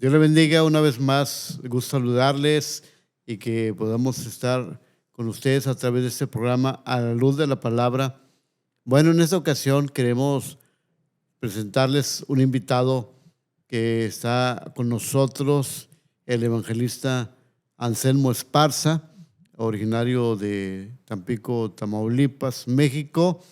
Dios le bendiga una vez más. Gusto saludarles y que podamos estar con ustedes a través de este programa A la Luz de la Palabra. Bueno, en esta ocasión queremos presentarles un invitado que está con nosotros, el evangelista Anselmo Esparza, originario de Tampico, Tamaulipas, México.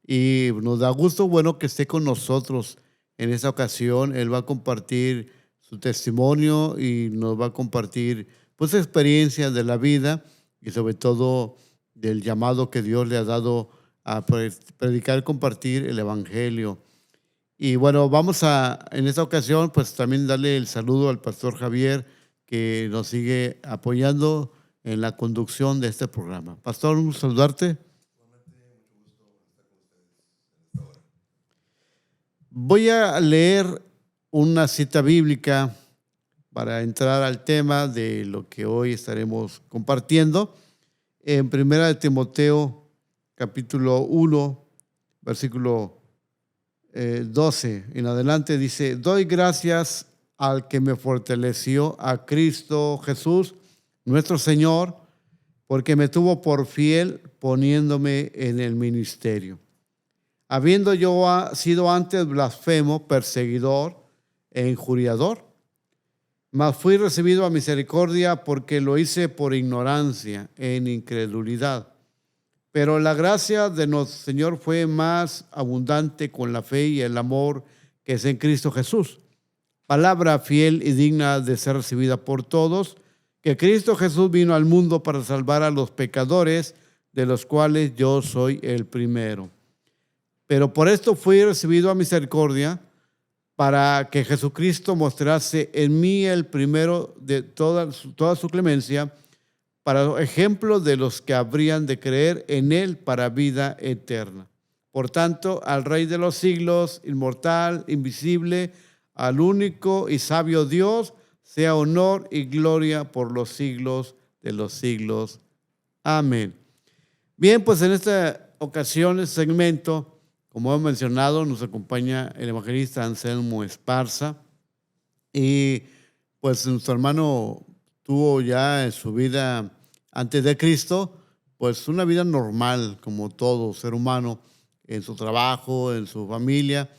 Y nos da gusto, bueno, que esté con nosotros en esta ocasión. Él va a compartir su testimonio y nos va a compartir pues experiencias de la vida y sobre todo del llamado que Dios le ha dado a predicar y compartir el evangelio. Y bueno, vamos a en esta ocasión pues también darle el saludo al pastor Javier, que nos sigue apoyando en la conducción de este programa. Pastor, un saludarte. Voy a leer una cita bíblica para entrar al tema de lo que hoy estaremos compartiendo. En 1 Timoteo, capítulo 1, versículo 12 en adelante, dice: doy gracias al que me fortaleció, a Cristo Jesús, nuestro Señor, porque me tuvo por fiel poniéndome en el ministerio. Habiendo yo sido antes blasfemo, perseguidor e injuriador, mas fui recibido a misericordia porque lo hice por ignorancia, en incredulidad. Pero la gracia de nuestro Señor fue más abundante con la fe y el amor que es en Cristo Jesús. Palabra fiel y digna de ser recibida por todos, que Cristo Jesús vino al mundo para salvar a los pecadores, de los cuales yo soy el primero. Pero por esto fui recibido a misericordia, para que Jesucristo mostrase en mí el primero de toda su clemencia, para ejemplo de los que habrían de creer en él para vida eterna. Por tanto, al Rey de los siglos, inmortal, invisible, al único y sabio Dios, sea honor y gloria por los siglos de los siglos. Amén. Bien, pues en esta ocasión, este segmento, como hemos mencionado, nos acompaña el evangelista Anselmo Esparza. Y pues nuestro hermano tuvo ya en su vida antes de Cristo, pues una vida normal, como todo ser humano, en su trabajo, en su familia,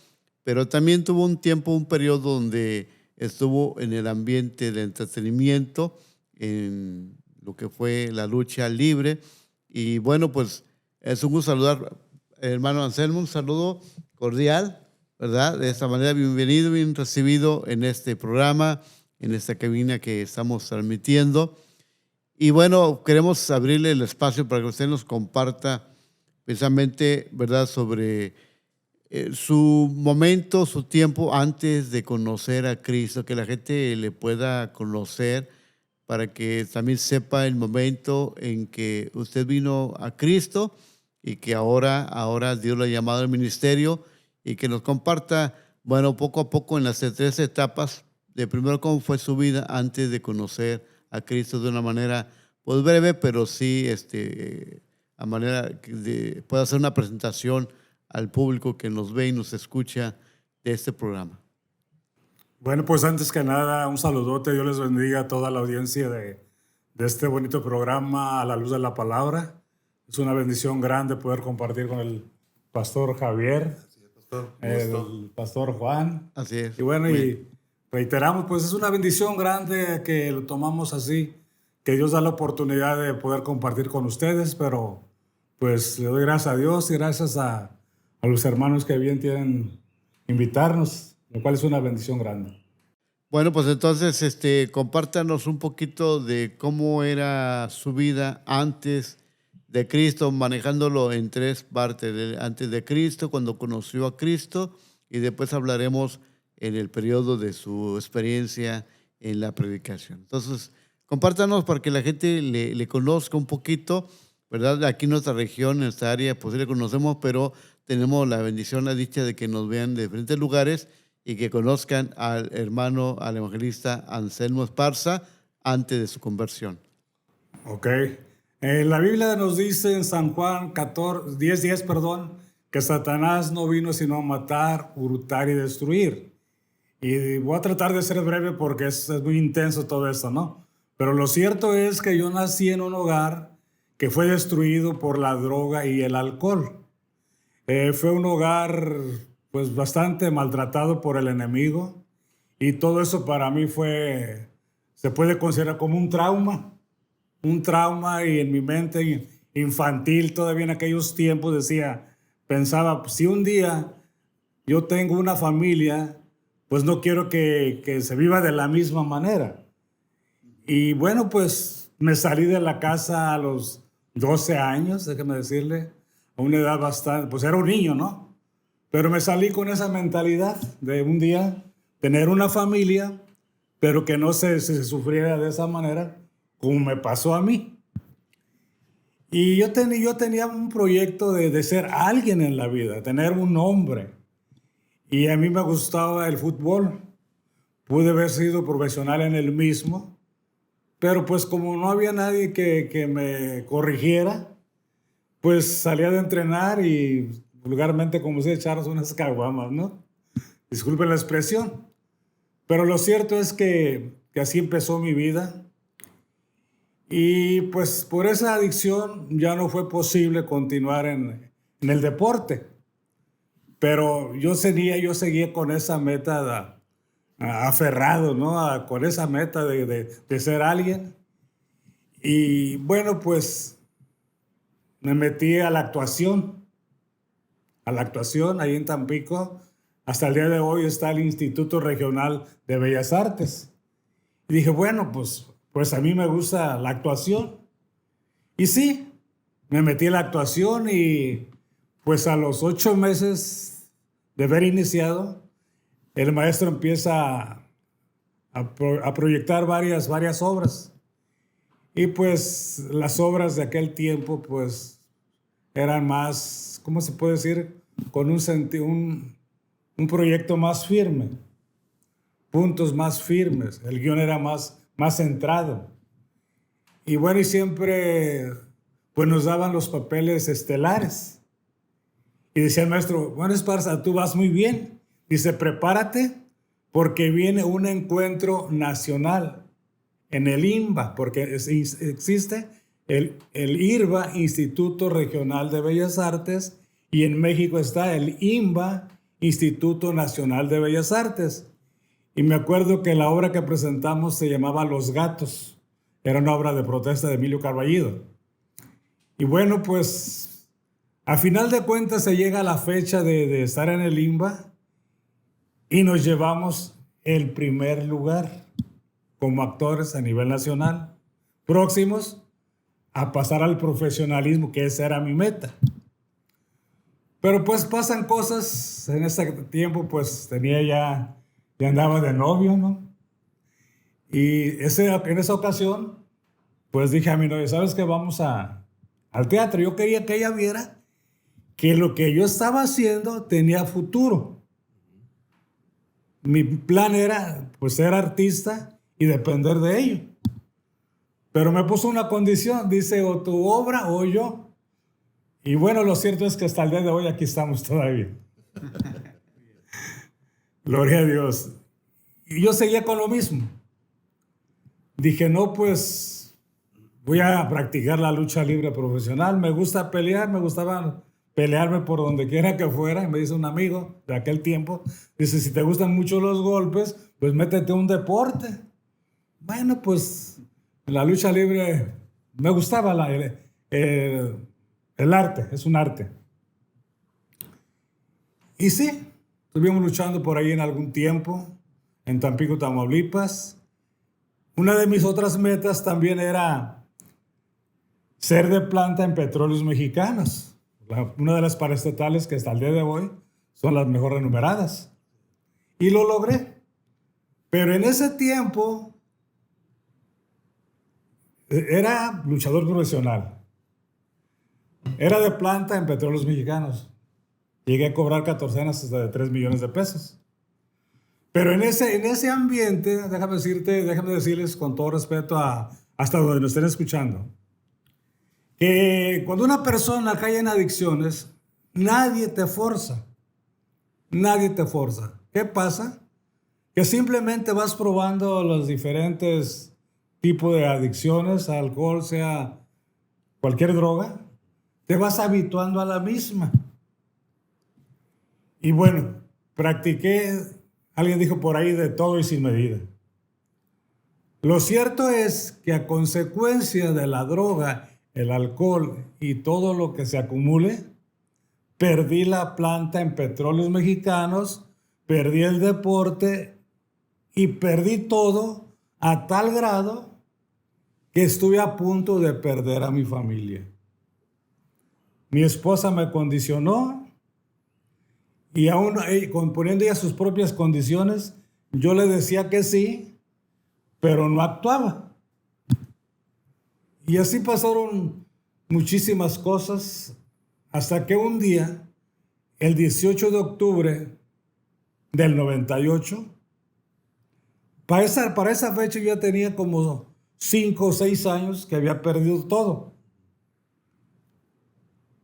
pero también tuvo un tiempo, un periodo donde estuvo en el ambiente de entretenimiento, en lo que fue la lucha libre. Y bueno, pues es un gusto saludar, hermano Anselmo, un saludo cordial, ¿verdad? De esta manera, bienvenido, bien recibido en este programa, en esta cabina que estamos transmitiendo. Y bueno, queremos abrirle el espacio para que usted nos comparta precisamente, ¿verdad?, sobre su momento, su tiempo antes de conocer a Cristo, que la gente le pueda conocer, para que también sepa el momento en que usted vino a Cristo y que ahora Dios lo ha llamado al ministerio, y que nos comparta, bueno, poco a poco en las tres etapas, de primero cómo fue su vida antes de conocer a Cristo, de una manera pues breve, pero sí a manera que pueda hacer una presentación al público que nos ve y nos escucha de este programa. Bueno, pues antes que nada, un saludote. Dios les bendiga a toda la audiencia de este bonito programa A la Luz de la Palabra. Es una bendición grande poder compartir con el pastor Javier, el pastor Juan. Así es. Y bueno, y reiteramos, pues es una bendición grande que lo tomamos así, que Dios da la oportunidad de poder compartir con ustedes, pero pues le doy gracias a Dios y gracias a los hermanos que bien tienen invitarnos, lo cual es una bendición grande. Bueno, pues entonces compártanos un poquito de cómo era su vida antes de Cristo, manejándolo en tres partes: antes de Cristo, cuando conoció a Cristo, y después hablaremos en el periodo de su experiencia en la predicación. Entonces, compártanos para que la gente le conozca un poquito, ¿verdad? Aquí en nuestra región, en esta área, pues sí le conocemos, pero tenemos la bendición, la dicha de que nos vean de diferentes lugares y que conozcan al hermano, al evangelista Anselmo Esparza antes de su conversión. Ok. La Biblia nos dice en San Juan 10:10, que Satanás no vino sino a matar, hurtar y destruir. Y voy a tratar de ser breve porque es muy intenso todo esto, ¿no? Pero lo cierto es que yo nací en un hogar que fue destruido por la droga y el alcohol. Fue un hogar pues bastante maltratado por el enemigo y todo eso para mí se puede considerar como un trauma y en mi mente infantil todavía en aquellos tiempos pensaba, pues, si un día yo tengo una familia, pues no quiero que se viva de la misma manera. Y bueno, pues me salí de la casa a los 12 años, déjeme decirle, a una edad bastante, pues era un niño, ¿no? Pero me salí con esa mentalidad de un día tener una familia, pero que no se sufriera de esa manera como me pasó a mí. Y yo tenía un proyecto de ser alguien en la vida, tener un nombre. Y a mí me gustaba el fútbol. Pude haber sido profesional en el mismo, pero pues como no había nadie que me corrigiera, pues salía de entrenar y vulgarmente, como se echarnos unas caguamas, ¿no? Disculpen la expresión. Pero lo cierto es que así empezó mi vida. Y pues por esa adicción ya no fue posible continuar en el deporte. Pero yo seguía con esa meta aferrado, ¿no? Con esa meta de ser alguien. Y bueno, pues me metí a la actuación ahí en Tampico. Hasta el día de hoy está el Instituto Regional de Bellas Artes. Y dije, bueno, pues a mí me gusta la actuación. Y sí, me metí a la actuación y pues a los 8 meses de haber iniciado, el maestro empieza a proyectar varias obras. Y pues las obras de aquel tiempo pues eran más, ¿cómo se puede decir? Con un proyecto más firme, puntos más firmes, el guión era más centrado. Y bueno, y siempre pues nos daban los papeles estelares. Y decía el maestro, bueno, Esparza, tú vas muy bien. Dice, prepárate porque viene un encuentro nacional en el INBA, porque existe el IRBA, Instituto Regional de Bellas Artes, y en México está el INBA, Instituto Nacional de Bellas Artes. Y me acuerdo que la obra que presentamos se llamaba Los Gatos. Era una obra de protesta de Emilio Carballido. Y bueno, pues a final de cuentas se llega a la fecha de estar en el INBA y nos llevamos el primer lugar como actores a nivel nacional, próximos a pasar al profesionalismo, que esa era mi meta. Pero pues pasan cosas, en ese tiempo pues ya andaba de novio, ¿no? Y en esa ocasión pues dije a mi novia, ¿sabes qué? Vamos al teatro. Yo quería que ella viera que lo que yo estaba haciendo tenía futuro. Mi plan era pues ser artista y depender de ello. Pero me puso una condición, dice, o tu obra o yo. Y bueno, lo cierto es que hasta el día de hoy aquí estamos todavía. Gloria a Dios. Y yo seguía con lo mismo. Dije, no, pues voy a practicar la lucha libre profesional. Me gusta pelear, me gustaba pelearme por donde quiera que fuera. Y me dice un amigo de aquel tiempo, dice, si te gustan mucho los golpes, pues métete a un deporte. Bueno, pues la lucha libre me gustaba el arte, es un arte. Y sí, estuvimos luchando por ahí en algún tiempo, en Tampico, Tamaulipas. Una de mis otras metas también era ser de planta en Petróleos Mexicanos, una de las paraestatales que hasta el día de hoy son las mejor renumeradas. Y lo logré. Pero en ese tiempo era luchador profesional. Era de planta en Petróleos Mexicanos. Llegué a cobrar 14 hasta de 3 millones de pesos. Pero en ese ambiente, déjame decirles con todo respeto hasta donde nos estén escuchando, que cuando una persona cae en adicciones, nadie te forza. Nadie te forza. ¿Qué pasa? que simplemente vas probando los diferentes tipos de adicciones, alcohol, sea cualquier droga, te vas habituando a la misma. Y bueno, practiqué, alguien dijo por ahí, de todo y sin medida. Lo cierto es que a consecuencia de la droga, el alcohol y todo lo que se acumule, perdí la planta en Petróleos Mexicanos, perdí el deporte y perdí todo a tal grado que estuve a punto de perder a mi familia. Mi esposa me condicionó y aún poniendo ella sus propias condiciones, yo le decía que sí, pero no actuaba. Y así pasaron muchísimas cosas hasta que un día, el 18 de octubre del 98, para esa fecha yo ya tenía como 5 o 6 años que había perdido todo.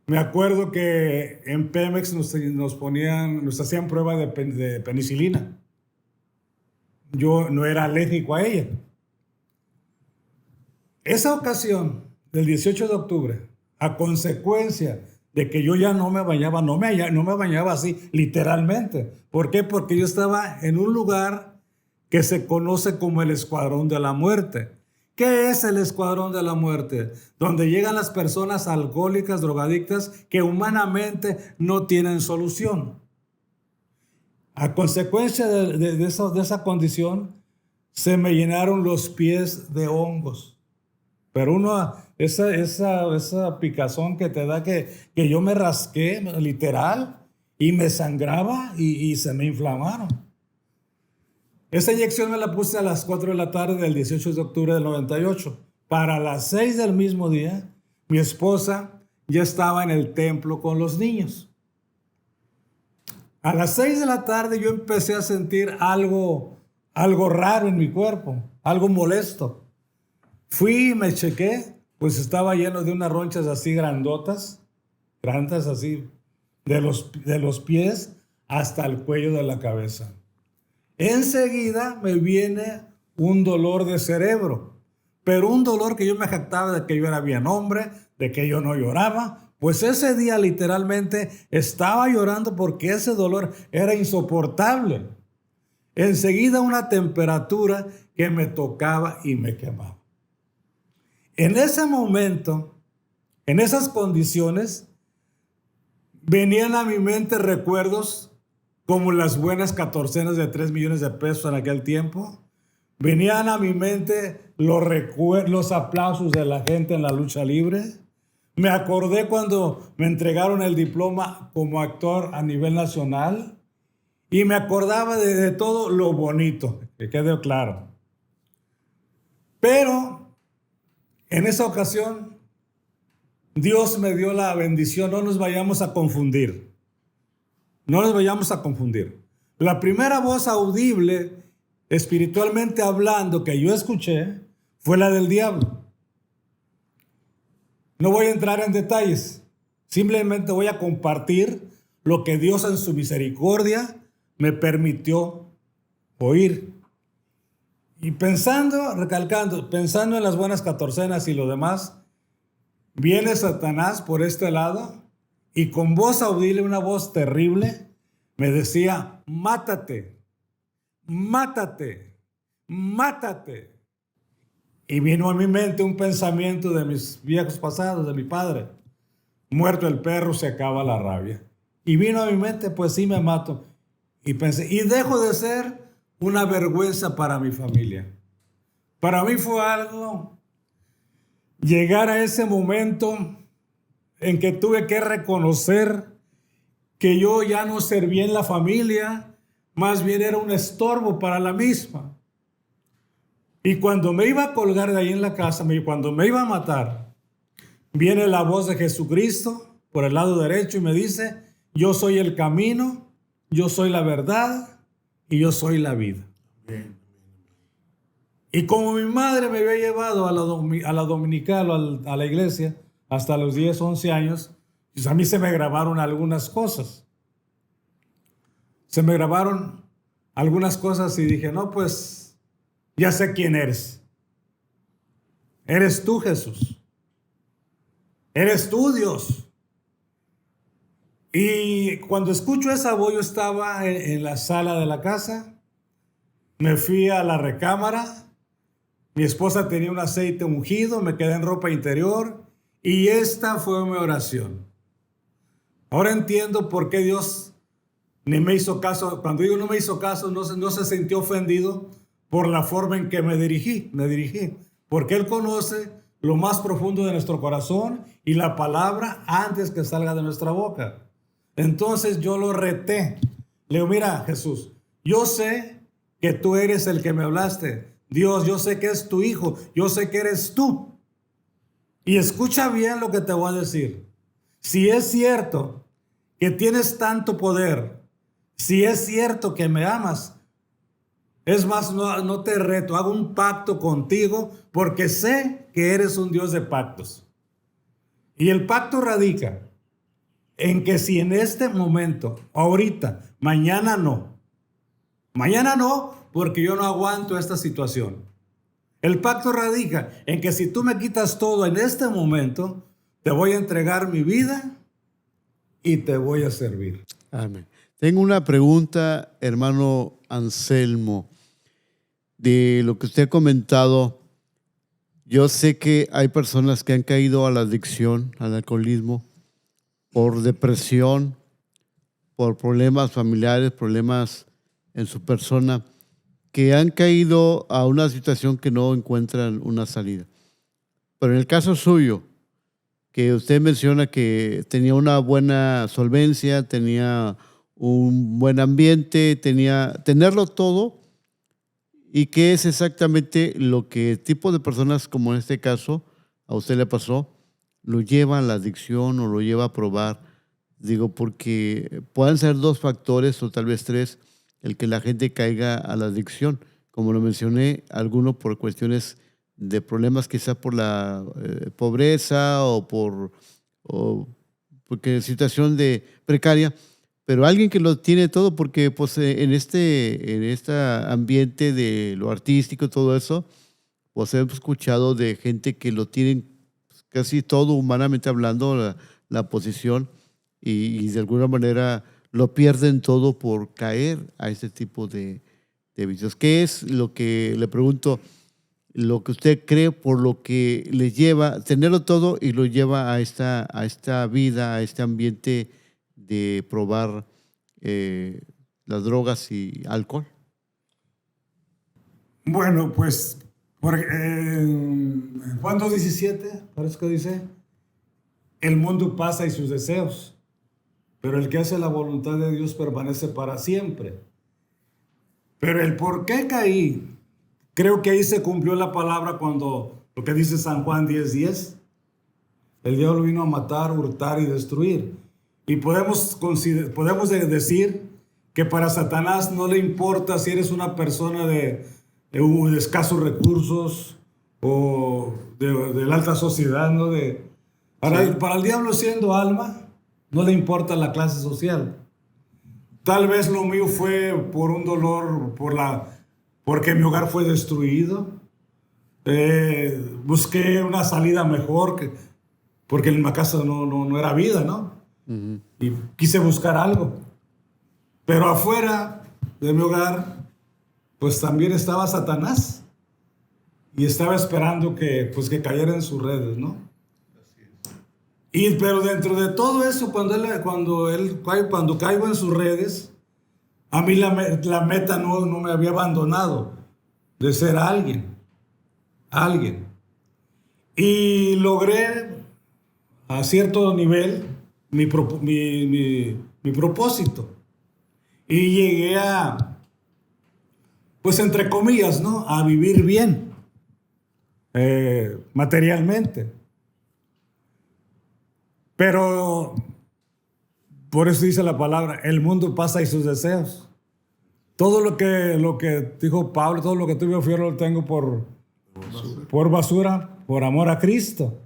Me acuerdo que en Pemex nos hacían prueba de penicilina. Yo no era alérgico a ella. Esa ocasión del 18 de octubre, a consecuencia de que yo ya no me bañaba, no me bañaba así, literalmente. ¿Por qué? Porque yo estaba en un lugar que se conoce como el Escuadrón de la Muerte. ¿Qué es el Escuadrón de la Muerte? Donde llegan las personas alcohólicas, drogadictas, que humanamente no tienen solución. A consecuencia de esa condición, se me llenaron los pies de hongos. Pero esa picazón que te da que yo me rasqué, literal, y me sangraba y se me inflamaron. Esa inyección me la puse a las 4 de la tarde del 18 de octubre del 98. Para las 6 del mismo día, mi esposa ya estaba en el templo con los niños. A las 6 de la tarde yo empecé a sentir algo raro en mi cuerpo, algo molesto. Fui y me chequé, pues estaba lleno de unas ronchas así grandotas así, de los pies hasta el cuello de la cabeza. Enseguida me viene un dolor de cerebro, pero un dolor que yo me jactaba de que yo era bien hombre, de que yo no lloraba. Pues ese día literalmente estaba llorando porque ese dolor era insoportable. Enseguida una temperatura que me tocaba y me quemaba. En ese momento, en esas condiciones, venían a mi mente recuerdos como las buenas catorcenas de 3 millones de pesos en aquel tiempo. Venían a mi mente los aplausos de la gente en la lucha libre. Me acordé cuando me entregaron el diploma como actor a nivel nacional y me acordaba de todo lo bonito, que quede claro. Pero en esa ocasión, Dios me dio la bendición. No nos vayamos a confundir. No nos vayamos a confundir. La primera voz audible, espiritualmente hablando, que yo escuché, fue la del diablo. No voy a entrar en detalles. Simplemente voy a compartir lo que Dios en su misericordia me permitió oír. Y pensando en las buenas catorcenas y lo demás, viene Satanás por este lado y con voz audible, una voz terrible, me decía: mátate, mátate, mátate. Y vino a mi mente un pensamiento de mis viejos pasados, de mi padre: muerto el perro, se acaba la rabia. Y vino a mi mente: pues sí, me mato. Y pensé, y dejo de ser una vergüenza para mi familia. Para mí fue algo llegar a ese momento en que tuve que reconocer que yo ya no servía en la familia, más bien era un estorbo para la misma. Y cuando me iba a colgar de ahí en la casa, cuando me iba a matar, viene la voz de Jesucristo por el lado derecho y me dice: yo soy el camino, yo soy la verdad y yo soy la vida. Bien. Y como mi madre me había llevado a la dominical, a la iglesia, hasta los 10, 11 años, pues a mí se me grabaron algunas cosas. Se me grabaron algunas cosas y dije, no, pues ya sé quién eres. Eres tú, Jesús. Eres tú, Dios. Y cuando escucho esa voz, yo estaba en la sala de la casa, me fui a la recámara, mi esposa tenía un aceite ungido, me quedé en ropa interior y esta fue mi oración. Ahora entiendo por qué Dios ni me hizo caso. Cuando digo no me hizo caso, no se sintió ofendido por la forma en que me dirigí, porque Él conoce lo más profundo de nuestro corazón y la palabra antes que salga de nuestra boca. Entonces yo lo reté. Le digo, mira, Jesús, yo sé que tú eres el que me hablaste. Dios, yo sé que es tu hijo, yo sé que eres tú. Y escucha bien lo que te voy a decir. Si es cierto que tienes tanto poder, si es cierto que me amas, es más, no te reto, hago un pacto contigo porque sé que eres un Dios de pactos. Y el pacto radica en que si en este momento, ahorita, mañana no, porque yo no aguanto esta situación. El pacto radica en que si tú me quitas todo en este momento, te voy a entregar mi vida y te voy a servir. Amén. Tengo una pregunta, hermano Anselmo, de lo que usted ha comentado. Yo sé que hay personas que han caído a la adicción, al alcoholismo, por depresión, por problemas familiares, problemas en su persona, que han caído a una situación que no encuentran una salida. Pero en el caso suyo, que usted menciona que tenía una buena solvencia, tenía un buen ambiente, tenerlo todo, y qué es exactamente lo que tipo de personas como en este caso a usted le pasó, lo lleva a la adicción o lo lleva a probar. Digo, porque pueden ser dos factores o tal vez tres el que la gente caiga a la adicción. Como lo mencioné, algunos por cuestiones de problemas, quizás por la pobreza o porque situación de precaria, pero alguien que lo tiene todo, porque pues en este ambiente de lo artístico, todo eso, pues hemos escuchado de gente que lo tienen casi todo, humanamente hablando, la posición, y de alguna manera lo pierden todo por caer a este tipo de vicios. ¿Qué es lo que le pregunto, lo que usted cree por lo que le lleva tenerlo todo y lo lleva a esta vida, a este ambiente de probar las drogas y alcohol? Bueno, pues en Juan 2:17, parece que dice, el mundo pasa y sus deseos, pero el que hace la voluntad de Dios permanece para siempre. Pero el por qué caí, creo que ahí se cumplió la palabra cuando lo que dice San Juan 10:10. El diablo vino a matar, hurtar y destruir. Y podemos decir que para Satanás no le importa si eres una persona de escasos recursos o de la alta sociedad, ¿no? Para el diablo, siendo alma, no le importa la clase social. Tal vez lo mío fue por un dolor, porque mi hogar fue destruido. Busqué una salida mejor, porque en mi casa no era vida, ¿no? Uh-huh. Y quise buscar algo. Pero afuera de mi hogar, pues también estaba Satanás. Y estaba esperando que cayera en sus redes, ¿no? Pero dentro de todo eso, cuando caigo en sus redes, a mí la meta no me había abandonado de ser alguien. Y logré a cierto nivel mi propósito. Y llegué pues entre comillas, ¿no? A vivir bien, materialmente. Pero por eso dice la palabra, el mundo pasa y sus deseos. Todo lo que dijo Pablo, todo lo que tuve yo lo tengo por basura, por amor a Cristo.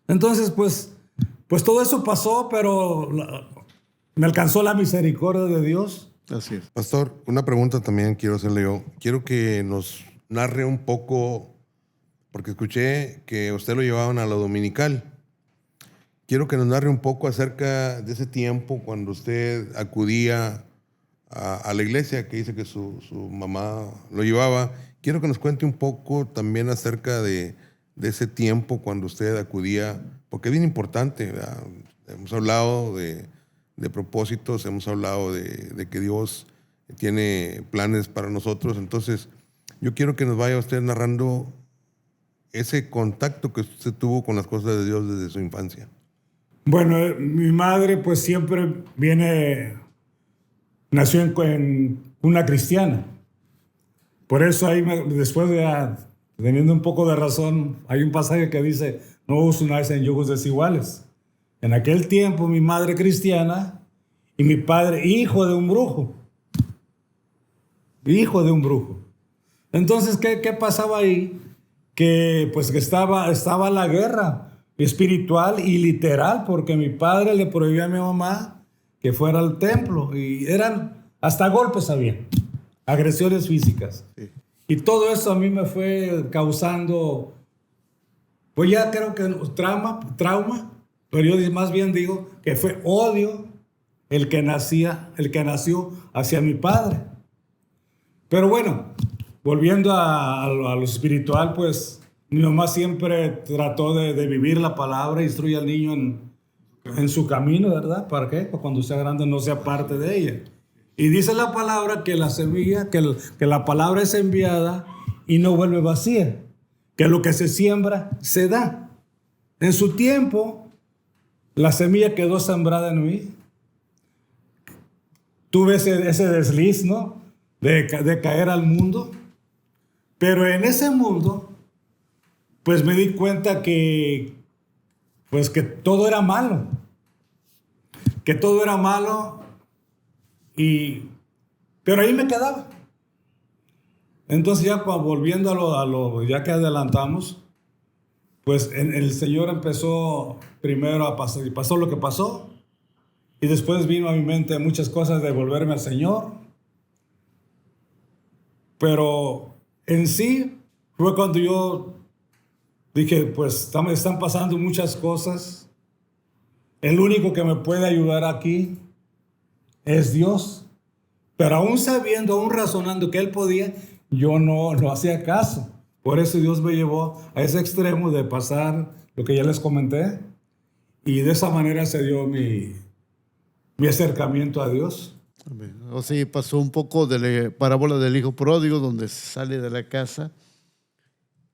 Entonces, pues todo eso pasó, pero me alcanzó la misericordia de Dios. Así es. Pastor, una pregunta también quiero hacerle yo. Quiero que nos narre un poco, porque escuché que usted lo llevaban a la dominical. Quiero que nos narre un poco acerca de ese tiempo cuando usted acudía a la iglesia, que dice que su mamá lo llevaba. Quiero que nos cuente un poco también acerca de ese tiempo cuando usted acudía, porque es bien importante, ¿verdad? Hemos hablado de propósitos, hemos hablado de que Dios tiene planes para nosotros. Entonces, yo quiero que nos vaya usted narrando ese contacto que usted tuvo con las cosas de Dios desde su infancia. Bueno, mi madre pues siempre nació en una cristiana. Por eso ahí, después de teniendo un poco de razón, hay un pasaje que dice, no os unáis en yugos desiguales. En aquel tiempo mi madre cristiana y mi padre hijo de un brujo. Hijo de un brujo. Entonces, ¿qué pasaba ahí? Que estaba la guerra espiritual y literal, porque mi padre le prohibía a mi mamá que fuera al templo y hasta golpes había, agresiones físicas. Sí. Y todo eso a mí me fue causando, pues ya creo que trauma, pero yo más bien digo que fue odio el que nació hacia mi padre. Pero bueno, volviendo a lo espiritual, pues mi mamá siempre trató de vivir la palabra, instruye al niño en su camino, ¿verdad? ¿Para qué? Para cuando sea grande no sea parte de ella. Y dice la palabra que la semilla, que la palabra es enviada y no vuelve vacía, que lo que se siembra se da. En su tiempo, la semilla quedó sembrada en mí. Tuve ese desliz, ¿no? De caer al mundo. Pero en ese mundo, pues me di cuenta que todo era malo. Que todo era malo, pero ahí me quedaba. Entonces ya volviendo a lo ya que adelantamos, pues el Señor empezó primero a pasar, y pasó lo que pasó, y después vino a mi mente muchas cosas de volverme al Señor. Pero en sí fue cuando yo dije, pues están pasando muchas cosas. El único que me puede ayudar aquí es Dios. Pero aún sabiendo, aún razonando que Él podía, yo no hacía caso. Por eso Dios me llevó a ese extremo de pasar lo que ya les comenté. Y de esa manera se dio mi acercamiento a Dios. O sea, pasó un poco de la parábola del hijo pródigo, donde sale de la casa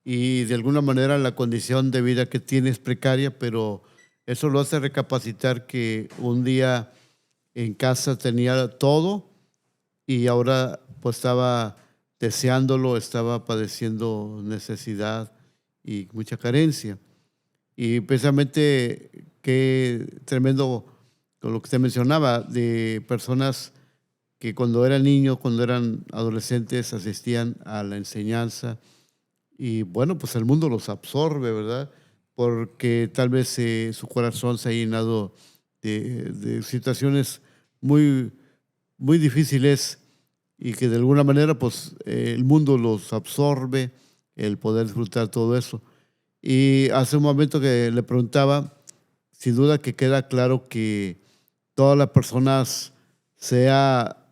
y de alguna manera la condición de vida que tiene es precaria, pero eso lo hace recapacitar que un día en casa tenía todo y ahora pues estaba deseándolo, estaba padeciendo necesidad y mucha carencia. Y precisamente qué tremendo con lo que usted mencionaba, de personas que cuando eran niños, cuando eran adolescentes, asistían a la enseñanza y bueno, pues el mundo los absorbe, ¿verdad? Porque tal vez su corazón se ha llenado de situaciones muy, muy difíciles y que de alguna manera pues el mundo los absorbe, el poder disfrutar todo eso. Y hace un momento que le preguntaba, sin duda que queda claro que todas las personas, sea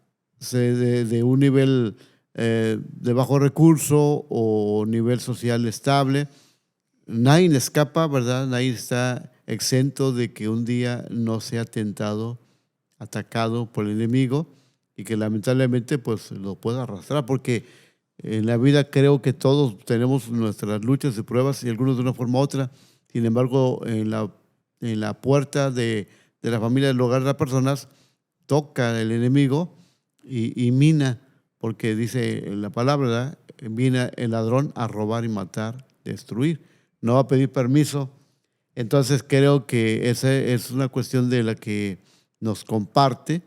de un nivel de bajo recurso o nivel social estable, nadie escapa, ¿verdad? Nadie está exento de que un día no sea tentado, atacado por el enemigo y que lamentablemente pues lo pueda arrastrar, porque en la vida creo que todos tenemos nuestras luchas y pruebas y algunos de una forma u otra. Sin embargo, en la puerta de la familia, del hogar de las personas, toca el enemigo y mina, porque dice la palabra, ¿verdad? Viene el ladrón a robar y matar, destruir. No va a pedir permiso. Entonces creo que esa es una cuestión de la que nos comparte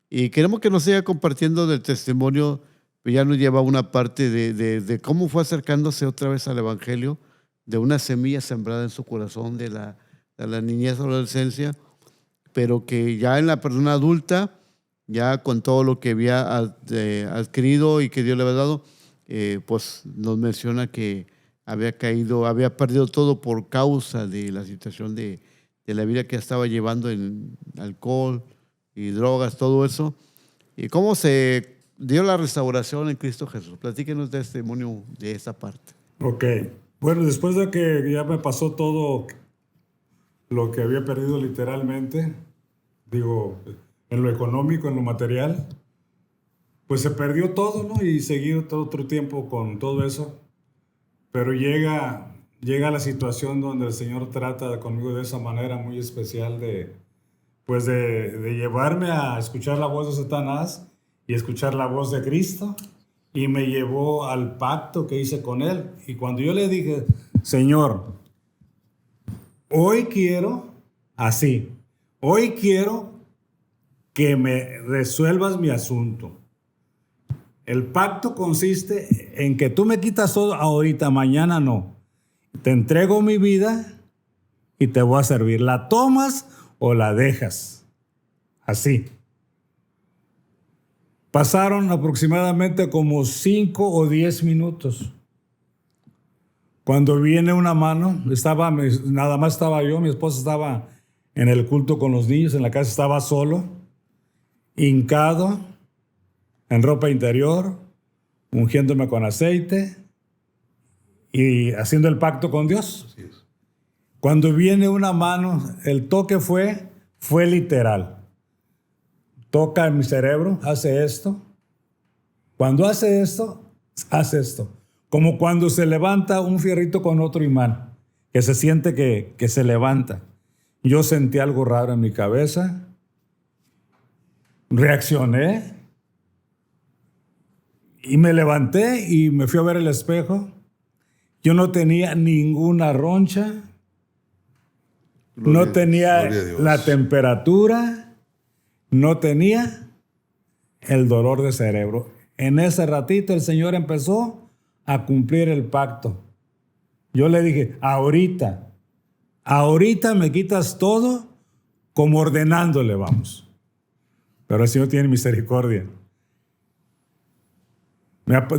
y queremos que nos siga compartiendo del testimonio. Ya nos lleva a una parte de cómo fue acercándose otra vez al Evangelio, de una semilla sembrada en su corazón de la niñez o adolescencia, pero que ya en la persona adulta ya con todo lo que había adquirido y que Dios le había dado, pues nos menciona que había perdido todo por causa de la situación de la vida que estaba llevando en alcohol y drogas, todo eso. ¿Y cómo se dio la restauración en Cristo Jesús? Platíquenos de testimonio de esa parte. Ok. Bueno, después de que ya me pasó todo lo que había perdido literalmente, digo, en lo económico, en lo material, pues se perdió todo, ¿no? Y seguí otro tiempo con todo eso. Pero llega la situación donde el Señor trata conmigo de esa manera muy especial de llevarme a escuchar la voz de Satanás y escuchar la voz de Cristo. Y me llevó al pacto que hice con Él. Y cuando yo le dije, Señor, hoy quiero que me resuelvas mi asunto. El pacto consiste en que tú me quitas todo ahorita, mañana no. Te entrego mi vida y te voy a servir. ¿La tomas o la dejas? Así. Pasaron aproximadamente como 5 o 10 minutos. Cuando viene una mano, nada más estaba yo, mi esposa estaba en el culto con los niños, en la casa estaba solo, hincado, en ropa interior, ungiéndome con aceite y haciendo el pacto con Dios. Así es. Cuando viene una mano, el toque fue literal. Toca en mi cerebro, hace esto. Cuando hace esto, hace esto. Como cuando se levanta un fierrito con otro imán, que se siente que se levanta. Yo sentí algo raro en mi cabeza, reaccioné y me levanté y me fui a ver el espejo. Yo no tenía ninguna roncha, no tenía la temperatura, no tenía el dolor de cerebro. En ese ratito el Señor empezó a cumplir el pacto. Yo le dije, ahorita me quitas todo, como ordenándole, vamos. Pero el Señor tiene misericordia.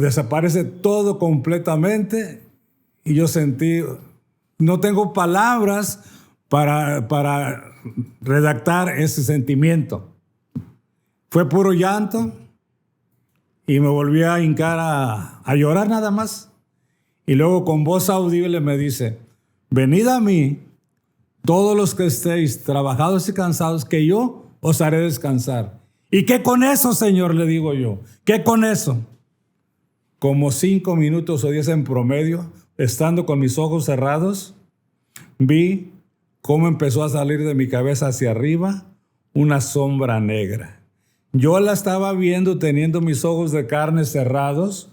Desaparece todo completamente y yo sentí, no tengo palabras para redactar ese sentimiento. Fue puro llanto y me volví a hincar a llorar nada más. Y luego con voz audible me dice, venid a mí, todos los que estéis trabajados y cansados, que yo os haré descansar. ¿Y qué con eso, Señor? Le digo yo. ¿Qué con eso? Como 5 minutos o 10 en promedio, estando con mis ojos cerrados, vi cómo empezó a salir de mi cabeza hacia arriba una sombra negra. Yo la estaba viendo teniendo mis ojos de carne cerrados,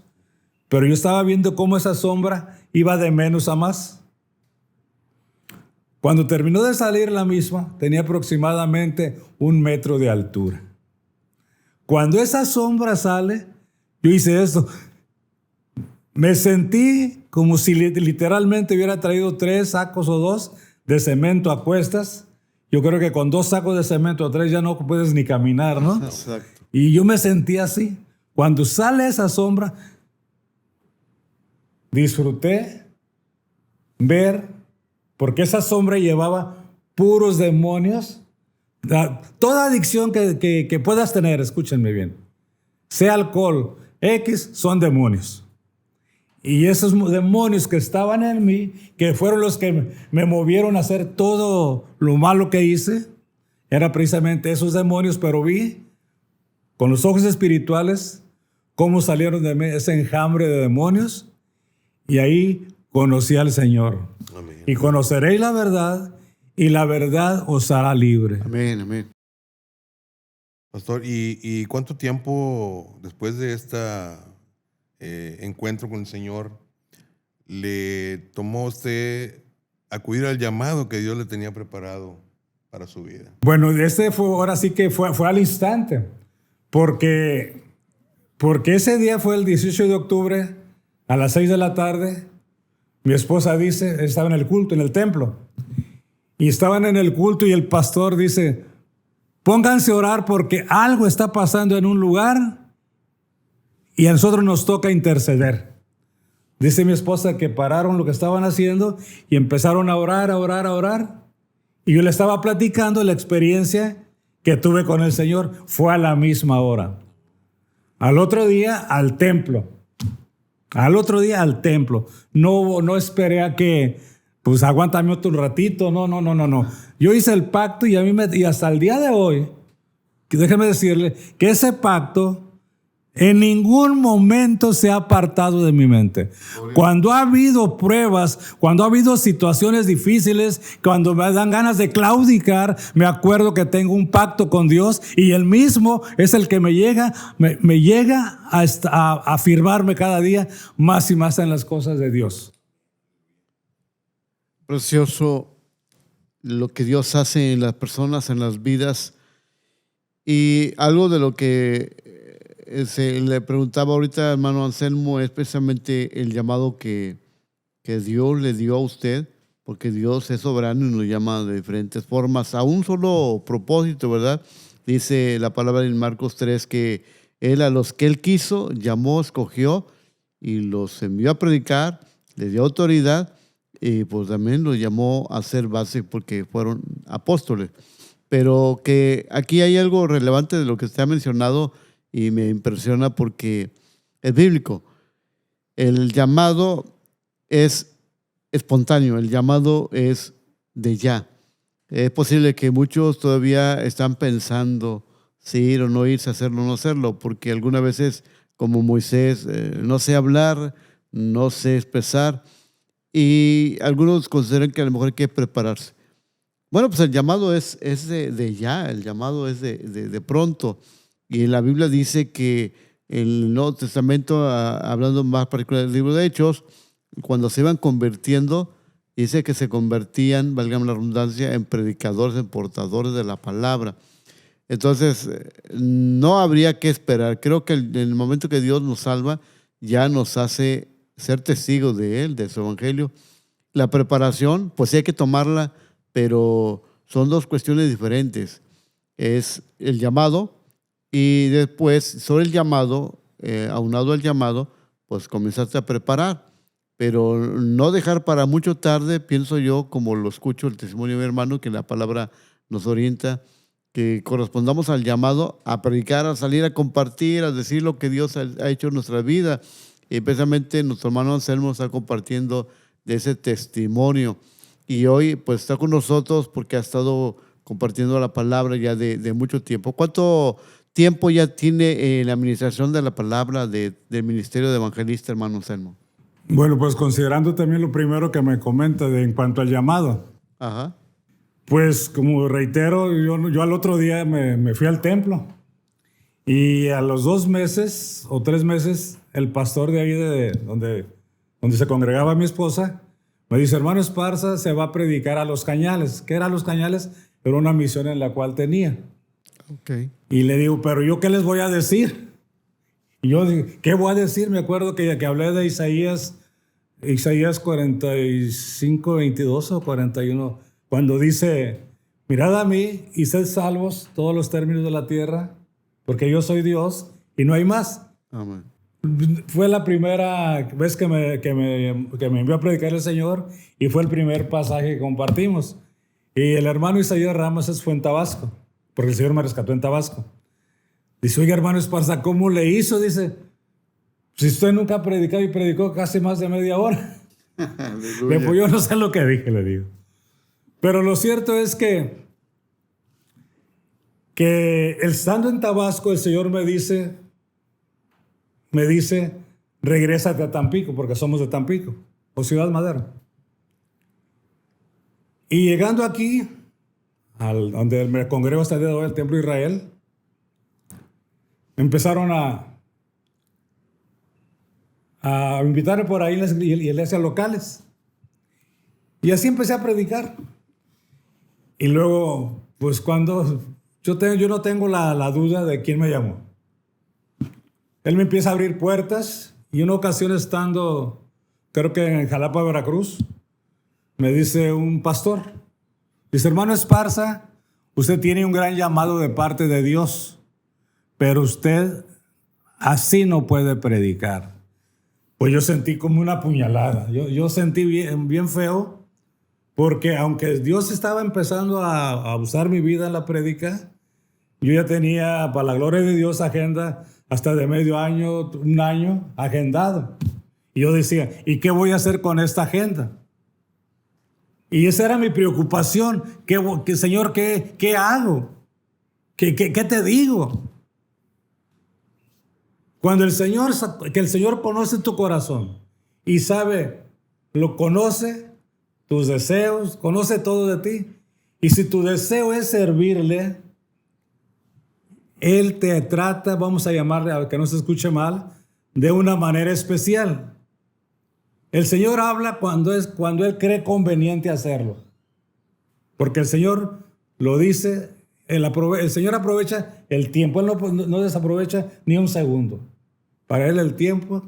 pero yo estaba viendo cómo esa sombra iba de menos a más. Cuando terminó de salir la misma, tenía aproximadamente 1 metro de altura. Cuando esa sombra sale, yo hice esto. Me sentí como si literalmente hubiera traído 3 sacos o 2 de cemento a cuestas. Yo creo que con 2 sacos de cemento o 3 ya no puedes ni caminar, ¿no? Exacto. Y yo me sentí así. Cuando sale esa sombra, disfruté ver, porque esa sombra llevaba puros demonios. Toda adicción que puedas tener, escúchenme bien, sea alcohol, X, son demonios. Y esos demonios que estaban en mí, que fueron los que me movieron a hacer todo lo malo que hice, eran precisamente esos demonios, pero vi con los ojos espirituales cómo salieron de mí ese enjambre de demonios, y ahí conocí al Señor. Amén. Y conoceréis la verdad, y la verdad os hará libre. Amén, amén. Pastor, ¿y cuánto tiempo después de este encuentro con el Señor le tomó a usted acudir al llamado que Dios le tenía preparado para su vida? Bueno, ahora sí que fue al instante, porque ese día fue el 18 de octubre a las 6 de la tarde. Mi esposa dice, estaba en el culto, en el templo, y estaban en el culto y el pastor dice, Pónganse a orar porque algo está pasando en un lugar y a nosotros nos toca interceder. Dice mi esposa que pararon lo que estaban haciendo y empezaron a orar, a orar, a orar. Y yo le estaba platicando la experiencia que tuve con el Señor. Fue a la misma hora. Al otro día al templo. Al otro día al templo. No esperé a que, pues aguántame otro ratito. No. Yo hice el pacto y y hasta el día de hoy, déjeme decirle que ese pacto en ningún momento se ha apartado de mi mente. Cuando ha habido pruebas, cuando ha habido situaciones difíciles, cuando me dan ganas de claudicar, me acuerdo que tengo un pacto con Dios y Él mismo es el que me llega a afirmarme cada día más y más en las cosas de Dios. Precioso lo que Dios hace en las personas, en las vidas. Y algo de lo que le preguntaba ahorita, hermano Anselmo, es precisamente el llamado que Dios le dio a usted, porque Dios es soberano y nos llama de diferentes formas a un solo propósito, ¿verdad? Dice la palabra en Marcos 3 que Él a los que Él quiso, llamó, escogió y los envió a predicar, les dio autoridad y pues también los llamó a ser base porque fueron apóstoles. Pero que aquí hay algo relevante de lo que usted ha mencionado y me impresiona porque es bíblico. El llamado es espontáneo, el llamado es de ya. Es posible que muchos todavía están pensando si ir o no irse, hacerlo o no hacerlo, porque algunas veces, como Moisés, no sé hablar, no sé expresar, y algunos consideran que a lo mejor hay que prepararse. Bueno, pues el llamado es de ya, el llamado es de pronto. Y la Biblia dice que el Nuevo Testamento, hablando más particular del libro de Hechos, cuando se iban convirtiendo, dice que se convertían, válgame la redundancia, en predicadores, en portadores de la palabra. Entonces, no habría que esperar. Creo que en el momento que Dios nos salva, ya nos hace ser testigos de Él, de su evangelio. La preparación, pues sí hay que tomarla, pero son dos cuestiones diferentes. Es el llamado y después, sobre el llamado, aunado al llamado, pues comenzaste a preparar. Pero no dejar para mucho tarde, pienso yo, como lo escucho el testimonio de mi hermano, que la palabra nos orienta, que correspondamos al llamado a predicar, a salir a compartir, a decir lo que Dios ha hecho en nuestra vida. Y especialmente nuestro hermano Anselmo está compartiendo de ese testimonio. Y hoy pues está con nosotros porque ha estado compartiendo la palabra ya de mucho tiempo. ¿Cuánto tiempo ya tiene en la administración de la palabra del Ministerio de Evangelista, hermano Anselmo? Bueno, pues considerando también lo primero que me comenta en cuanto al llamado. Ajá. Pues como reitero, yo al otro día me fui al templo y a los 2 meses o 3 meses el pastor de ahí donde se congregaba mi esposa me dice, hermano Esparza se va a predicar a Los Cañales. ¿Qué era Los Cañales? Era una misión en la cual tenía. Okay. Y le digo, pero ¿yo qué les voy a decir? Y yo digo, ¿qué voy a decir? Me acuerdo que hablé de Isaías 45, 22 o 41, cuando dice, mirad a mí y sed salvos todos los términos de la tierra, porque yo soy Dios y no hay más. Amén. Fue la primera vez que me envió a predicar el Señor y fue el primer pasaje que compartimos. Y el hermano Isaías Ramos fue en Tabasco, porque el Señor me rescató en Tabasco. Dice, oiga, hermano Esparza, ¿cómo le hizo? Dice, si usted nunca ha predicado y predicó casi más de media hora. Pues yo no sé lo que dije, le digo. Pero lo cierto es que estando en Tabasco, el Señor me dice, regrésate a Tampico, porque somos de Tampico, o Ciudad Madero. Y llegando aquí, donde me congrego hasta el día de hoy, el Templo de Israel, empezaron a invitarme por ahí en las iglesias locales. Y así empecé a predicar. Y luego, pues cuando yo no tengo la duda de quién me llamó. Él me empieza a abrir puertas y una ocasión estando, creo que en Jalapa, Veracruz, me dice un pastor, dice, hermano Esparza, usted tiene un gran llamado de parte de Dios, pero usted así no puede predicar. Pues yo sentí como una puñalada. Yo sentí bien feo, porque aunque Dios estaba empezando a usar mi vida en la prédica, yo ya tenía, para la gloria de Dios, agenda hasta de medio año, un año agendado. Y yo decía, ¿y qué voy a hacer con esta agenda? Y esa era mi preocupación. Señor, ¿qué hago? ¿Qué te digo? Cuando que el Señor conoce tu corazón y sabe, lo conoce, tus deseos, conoce todo de ti. Y si tu deseo es servirle, Él te trata, vamos a llamarle, a que no se escuche mal, de una manera especial. El Señor habla cuando Él cree conveniente hacerlo. Porque el Señor lo dice, el Señor aprovecha el tiempo. Él no desaprovecha ni un segundo. Para Él el tiempo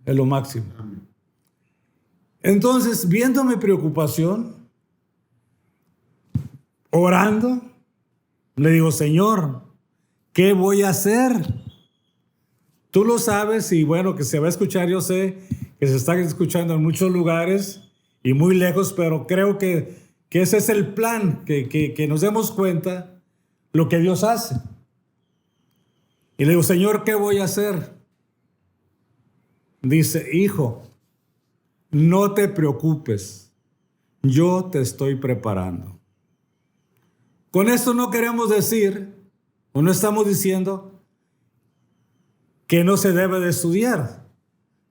es lo máximo. Entonces, viendo mi preocupación, orando, le digo, Señor, ¿qué voy a hacer? Tú lo sabes y bueno, que se va a escuchar, yo sé que se está escuchando en muchos lugares y muy lejos, pero creo que ese es el plan, que nos demos cuenta lo que Dios hace. Y le digo, Señor, ¿qué voy a hacer? Dice, hijo, no te preocupes, yo te estoy preparando. Con esto no queremos decir, o no estamos diciendo, que no se debe de estudiar.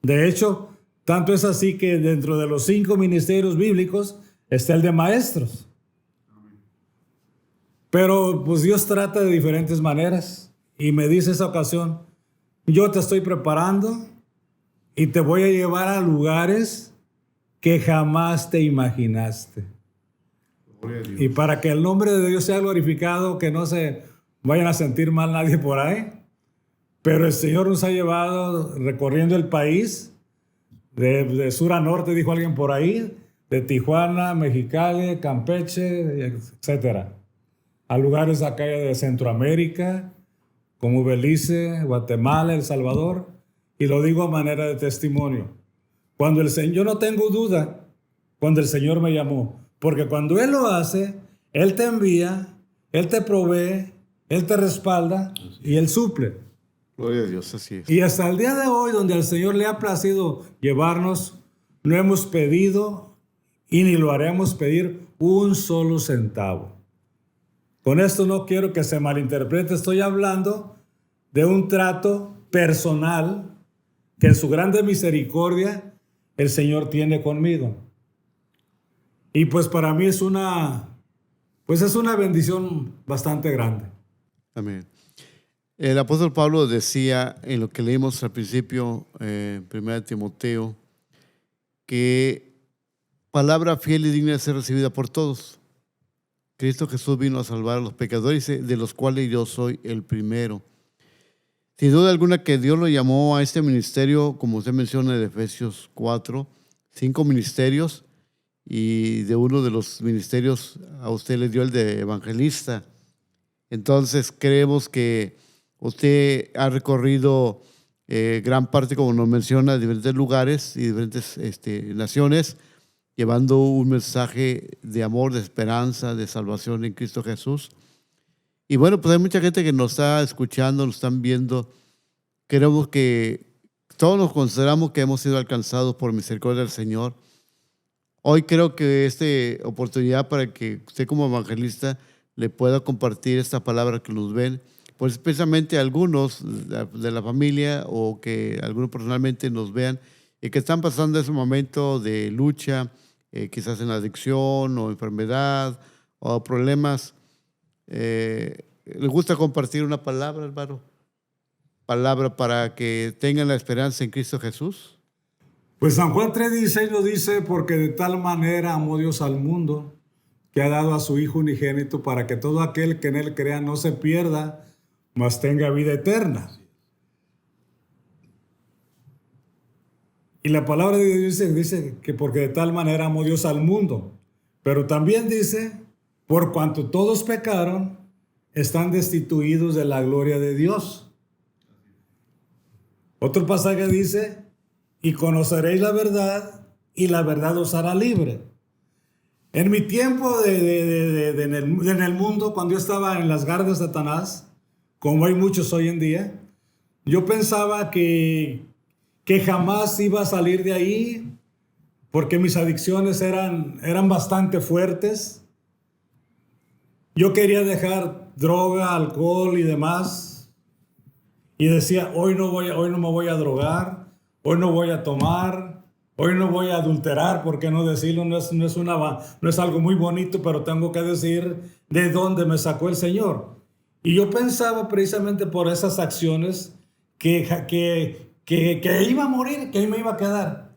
De hecho, tanto es así que dentro de los 5 ministerios bíblicos está el de maestros. Pero pues Dios trata de diferentes maneras y me dice esa ocasión, yo te estoy preparando y te voy a llevar a lugares que jamás te imaginaste. Y para que el nombre de Dios sea glorificado, que no se vayan a sentir mal nadie por ahí, pero el Señor nos ha llevado recorriendo el país, de sur a norte, dijo alguien por ahí, de Tijuana, Mexicali, Campeche, etcétera, a lugares acá de Centroamérica, como Belice, Guatemala, El Salvador, y lo digo a manera de testimonio. Cuando el Señor, yo no tengo duda, cuando el Señor me llamó, porque cuando Él lo hace, Él te envía, Él te provee, Él te respalda y Él suple. Gloria a Dios, así es. Y hasta el día de hoy, donde al Señor le ha placido llevarnos, no hemos pedido y ni lo haremos pedir un solo centavo. Con esto no quiero que se malinterprete, estoy hablando de un trato personal que en su grande misericordia el Señor tiene conmigo. Y pues para mí es una bendición bastante grande. Amén. El apóstol Pablo decía en lo que leímos al principio, 1 Timoteo, que palabra fiel y digna de ser recibida por todos. Cristo Jesús vino a salvar a los pecadores, de los cuales yo soy el primero. Sin duda alguna que Dios lo llamó a este ministerio, como usted menciona en Efesios 4, 5 ministerios, y de uno de los ministerios a usted le dio el de evangelista. Entonces creemos que usted ha recorrido gran parte, como nos menciona, de diferentes lugares y diferentes naciones, llevando un mensaje de amor, de esperanza, de salvación en Cristo Jesús. Y bueno, pues hay mucha gente que nos está escuchando, nos están viendo. Queremos que todos nos consideramos que hemos sido alcanzados por misericordia del Señor. Hoy creo que esta oportunidad para que usted como evangelista le pueda compartir esta palabra que nos ven, pues especialmente algunos de la familia o que algunos personalmente nos vean y que están pasando ese momento de lucha, quizás en adicción o enfermedad o problemas. ¿Les gusta compartir una palabra, hermano? Palabra para que tengan la esperanza en Cristo Jesús. Pues San Juan 3:16 nos dice, porque de tal manera amó Dios al mundo, que ha dado a su Hijo unigénito para que todo aquel que en Él crea no se pierda, mas tenga vida eterna. Y la palabra de Dios dice que porque de tal manera amó Dios al mundo, pero también dice por cuanto todos pecaron, están destituidos de la gloria de Dios. Otro pasaje dice, y conoceréis la verdad, y la verdad os hará libre. En mi tiempo en el mundo, cuando yo estaba en las garras de Satanás, como hay muchos hoy en día, yo pensaba que jamás iba a salir de ahí, porque mis adicciones eran bastante fuertes. Yo quería dejar droga, alcohol y demás. Y decía, hoy no me voy a drogar, hoy no voy a tomar, hoy no voy a adulterar, ¿por qué no decirlo? No es algo muy bonito, pero tengo que decir de dónde me sacó el Señor. Y yo pensaba precisamente por esas acciones que iba a morir, que ahí me iba a quedar.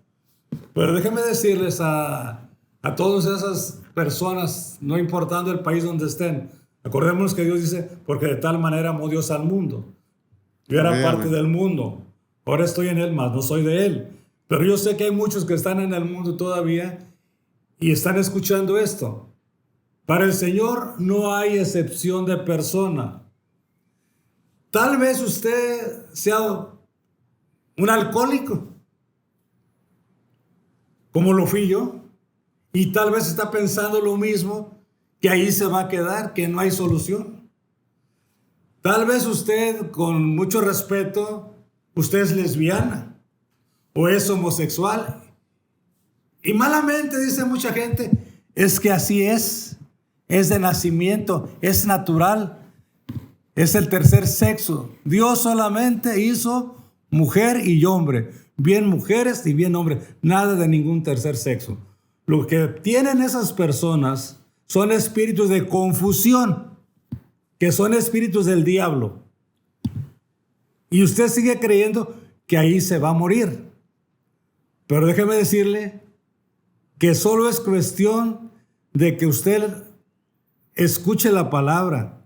Pero déjenme decirles a todas esas personas, no importando el país donde estén, acordémonos que Dios dice, porque de tal manera amó Dios al mundo. Yo era parte del mundo, ahora estoy en él, mas no soy de él. Pero yo sé que hay muchos que están en el mundo todavía y están escuchando esto. Para el Señor no hay excepción de persona. Tal vez usted sea un alcohólico, como lo fui yo, y tal vez está pensando lo mismo, que ahí se va a quedar, que no hay solución. Tal vez usted, con mucho respeto, usted es lesbiana o es homosexual. Y malamente dice mucha gente, es que así es de nacimiento, es natural, es el tercer sexo. Dios solamente hizo mujer y hombre, bien mujeres y bien hombres, nada de ningún tercer sexo. Lo que tienen esas personas son espíritus de confusión, que son espíritus del diablo. Y usted sigue creyendo que ahí se va a morir. Pero déjeme decirle que solo es cuestión de que usted escuche la palabra.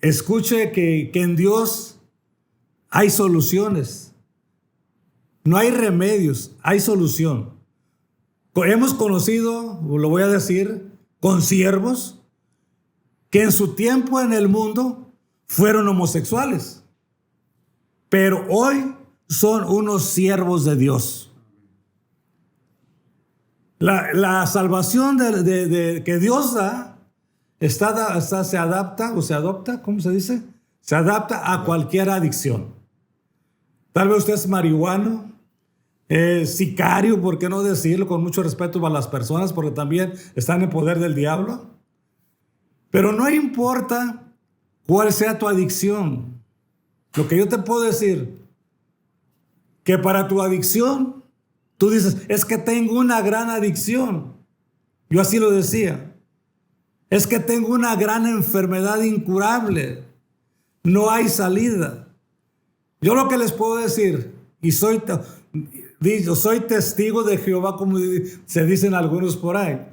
Escuche que en Dios hay soluciones. No hay remedios, hay solución. Hemos conocido, lo voy a decir, consiervos que en su tiempo en el mundo fueron homosexuales, pero hoy son unos siervos de Dios. La salvación que Dios da se adapta, ¿cómo se dice? Se adapta a cualquier adicción. Tal vez usted es marihuano, sicario, ¿por qué no decirlo? Con mucho respeto para las personas, porque también están en poder del diablo. Pero no importa cuál sea tu adicción. Lo que yo te puedo decir, que para tu adicción, tú dices, es que tengo una gran adicción. Yo así lo decía. Es que tengo una gran enfermedad incurable. No hay salida. Yo lo que les puedo decir, y soy testigo de Jehová, como se dicen algunos por ahí.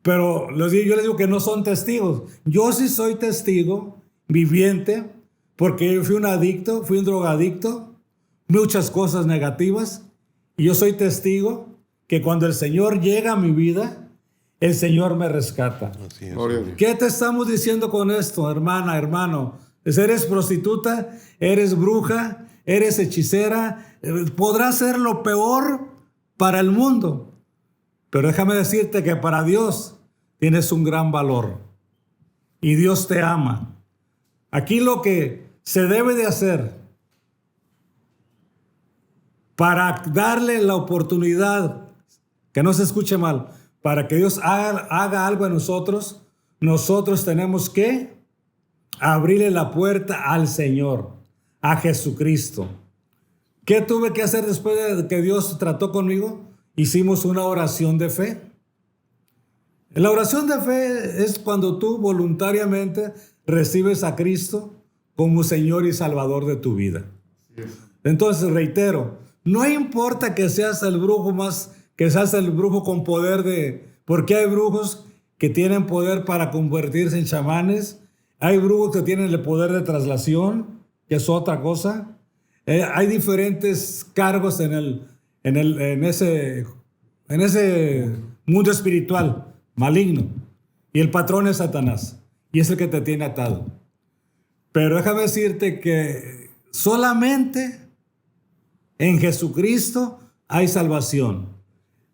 Pero yo les digo que no son testigos. Yo sí soy testigo viviente, porque yo fui un adicto, fui un drogadicto, muchas cosas negativas. Y yo soy testigo que cuando el Señor llega a mi vida, el Señor me rescata. Así es. ¿Qué te estamos diciendo con esto, hermana, hermano? Eres prostituta, eres bruja, eres hechicera, podrás ser lo peor para el mundo. Pero déjame decirte que para Dios tienes un gran valor y Dios te ama. Aquí lo que se debe de hacer para darle la oportunidad, que no se escuche mal, para que Dios haga algo en nosotros, nosotros tenemos que abrirle la puerta al Señor, a Jesucristo. ¿Qué tuve que hacer después de que Dios trató conmigo? Hicimos una oración de fe. La oración de fe es cuando tú voluntariamente recibes a Cristo como Señor y Salvador de tu vida. Entonces, reitero, no importa que seas el brujo con poder porque hay brujos que tienen poder para convertirse en chamanes, hay brujos que tienen el poder de traslación, que es otra cosa. Hay diferentes cargos en ese mundo espiritual maligno. Y el patrón es Satanás. Y es el que te tiene atado. Pero déjame decirte que solamente en Jesucristo hay salvación.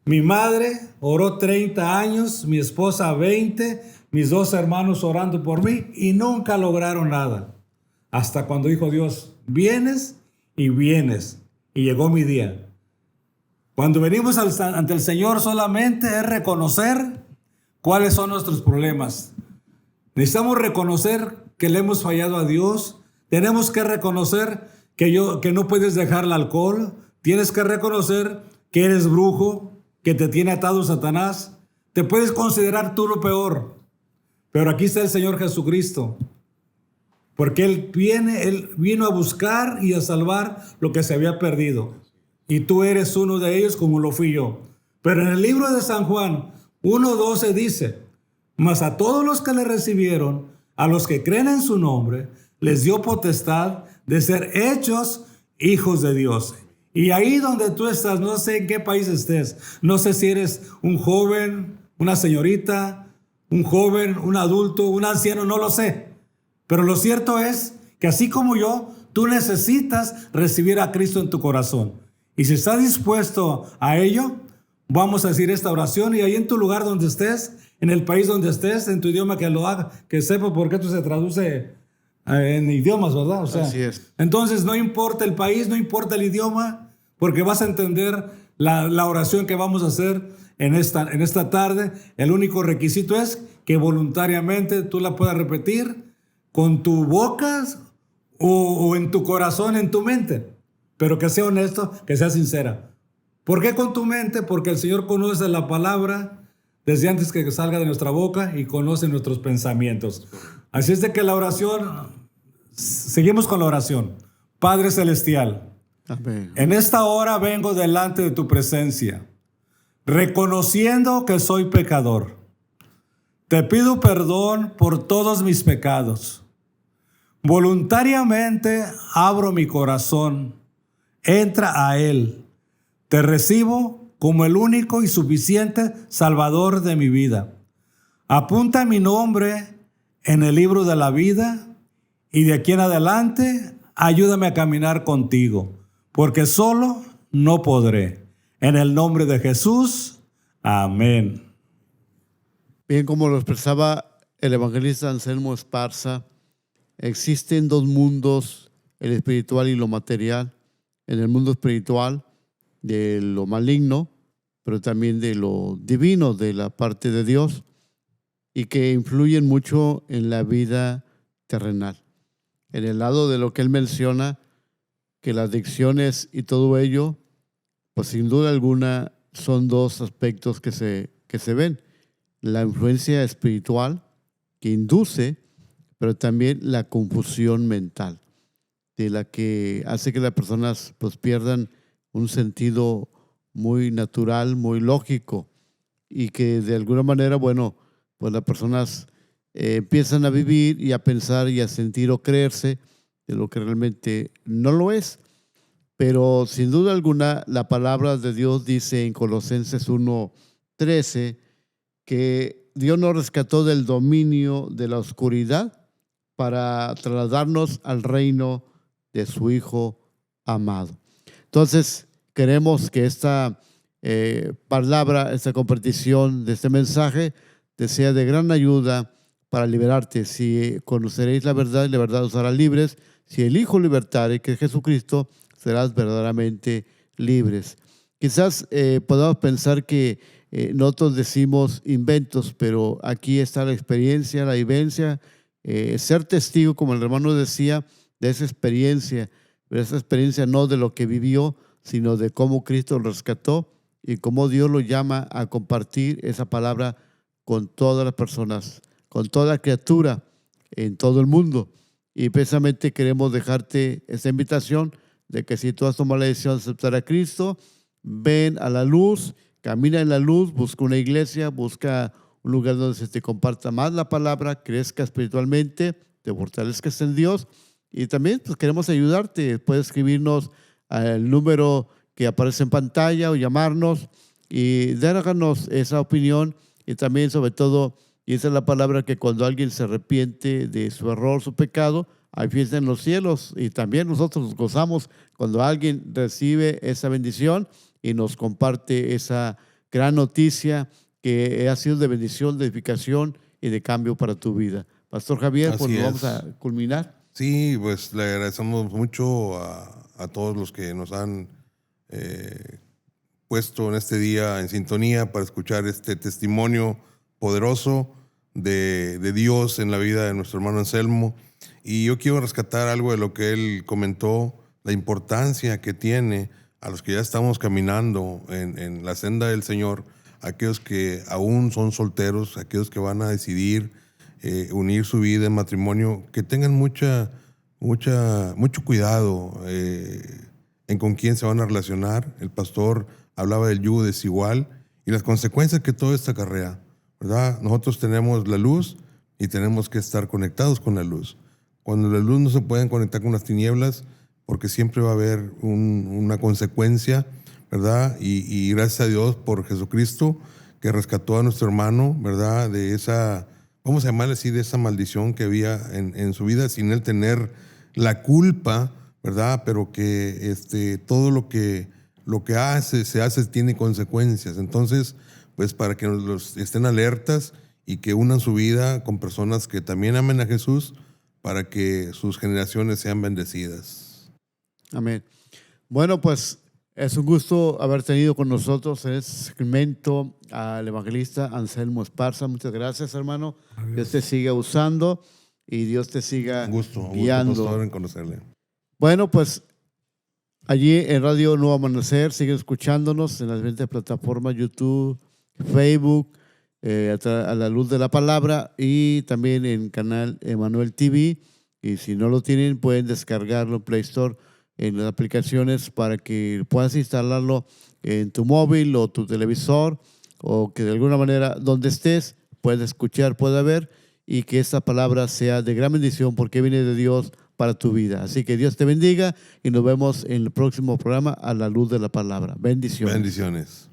Mi madre oró 30 años, mi esposa 20, mis 2 hermanos orando por mí y nunca lograron nada. Hasta cuando dijo Dios, vienes y vienes. Y llegó mi día. Cuando venimos ante el Señor solamente es reconocer cuáles son nuestros problemas. Necesitamos reconocer que le hemos fallado a Dios. Tenemos que reconocer que no puedes dejar el alcohol. Tienes que reconocer que eres brujo, que te tiene atado Satanás. Te puedes considerar tú lo peor. Pero aquí está el Señor Jesucristo. Porque Él vino a buscar y a salvar lo que se había perdido. Y tú eres uno de ellos como lo fui yo. Pero en el libro de San Juan 1:12 dice, mas a todos los que le recibieron, a los que creen en su nombre, les dio potestad de ser hechos hijos de Dios. Y ahí donde tú estás, no sé en qué país estés, no sé si eres un joven, una señorita, un joven, un adulto, un anciano, no lo sé. Pero lo cierto es que así como yo, tú necesitas recibir a Cristo en tu corazón. Y si estás dispuesto a ello, vamos a decir esta oración y ahí en tu lugar donde estés, en el país donde estés, en tu idioma que lo haga, que sepa por qué esto se traduce en idiomas, ¿verdad? O sea, así es. Entonces no importa el país, no importa el idioma, porque vas a entender la oración que vamos a hacer en esta tarde. El único requisito es que voluntariamente tú la puedas repetir con tu boca o en tu corazón, en tu mente, pero que sea honesto, que sea sincera. ¿Por qué con tu mente? Porque el Señor conoce la palabra desde antes que salga de nuestra boca y conoce nuestros pensamientos. Así es de que la oración, seguimos con la oración. Padre Celestial, Amén. en esta hora vengo delante de tu presencia, reconociendo que soy pecador. Te pido perdón por todos mis pecados. Voluntariamente abro mi corazón. Entra a Él. Te recibo como el único y suficiente Salvador de mi vida. Apunta mi nombre en el libro de la vida y de aquí en adelante ayúdame a caminar contigo, porque solo no podré. En el nombre de Jesús, amén. Bien, como lo expresaba el evangelista Anselmo Esparza, existen 2 mundos, el espiritual y lo material. En el mundo espiritual, de lo maligno, pero también de lo divino, de la parte de Dios, y que influyen mucho en la vida terrenal. En el lado de lo que él menciona, que las adicciones y todo ello, pues sin duda alguna son 2 aspectos que se ven. La influencia espiritual que induce, pero también la confusión mental, de la que hace que las personas pues pierdan un sentido muy natural, muy lógico, y que de alguna manera, bueno, pues las personas empiezan a vivir y a pensar y a sentir o creerse de lo que realmente no lo es. Pero sin duda alguna, la palabra de Dios dice en Colosenses 1:13 que Dios nos rescató del dominio de la oscuridad para trasladarnos al reino de su Hijo amado. Entonces, queremos que esta palabra, esta compartición de este mensaje te sea de gran ayuda para liberarte. Si conoceréis la verdad y la verdad os hará libres, si el Hijo libertare, que es Jesucristo, serás verdaderamente libres. Quizás podamos pensar que nosotros decimos inventos, pero aquí está la experiencia, la vivencia, ser testigo, como el hermano decía, de esa experiencia, pero esa experiencia no de lo que vivió, sino de cómo Cristo lo rescató y cómo Dios lo llama a compartir esa palabra con todas las personas, con toda criatura en todo el mundo. Y precisamente queremos dejarte esta invitación de que si tú has tomado la decisión de aceptar a Cristo, ven a la luz, camina en la luz, busca una iglesia, busca un lugar donde se te comparta más la palabra, crezca espiritualmente, te fortalezcas en Dios. Y también pues, queremos ayudarte. Puedes escribirnos al número que aparece en pantalla o llamarnos y darnos esa opinión y también sobre todo Y esa es la palabra que cuando alguien se arrepiente de su error, su pecado, hay fiesta en los cielos. Y también nosotros nos gozamos cuando alguien recibe esa bendición y nos comparte esa gran noticia que ha sido de bendición, de edificación y de cambio para tu vida. Pastor Javier, pues Así nos vamos es. a culminar. Sí, pues le agradecemos mucho a todos los que nos han puesto en este día en sintonía para escuchar este testimonio poderoso de Dios en la vida de nuestro hermano Anselmo. Y yo quiero rescatar algo de lo que él comentó, la importancia que tiene a los que ya estamos caminando en la senda del Señor, aquellos que aún son solteros, aquellos que van a decidir unir su vida en matrimonio, que tengan mucho cuidado en con quién se van a relacionar. El pastor hablaba del yugo desigual y las consecuencias que todo esto acarrea, ¿verdad? Nosotros tenemos la luz y tenemos que estar conectados con la luz. Cuando la luz no se puede conectar con las tinieblas, porque siempre va a haber una consecuencia, ¿verdad? Y gracias a Dios por Jesucristo, que rescató a nuestro hermano, ¿verdad? De esa, vamos a llamarle así, de esa maldición que había en su vida, sin él tener la culpa, ¿verdad? Pero que todo lo que se hace tiene consecuencias. Entonces, pues para que los estén alertas y que unan su vida con personas que también amen a Jesús, para que sus generaciones sean bendecidas. Amén. Bueno, pues es un gusto haber tenido con nosotros en este segmento al evangelista Anselmo Esparza. Muchas gracias, hermano. Adiós. Dios te siga usando y Dios te siga Un gusto, guiando. pastor, en conocerle. Bueno, pues allí en Radio Nuevo Amanecer siguen escuchándonos en las diferentes plataformas, YouTube, Facebook, a la luz de la palabra, y también en canal Emanuel TV. Y si no lo tienen, pueden descargarlo en Play Store, en las aplicaciones, para que puedas instalarlo en tu móvil o tu televisor, o que de alguna manera donde estés puedas escuchar, puedas ver, y que esta palabra sea de gran bendición porque viene de Dios para tu vida. Así que Dios te bendiga y nos vemos en el próximo programa a la luz de la palabra. Bendiciones. Bendiciones.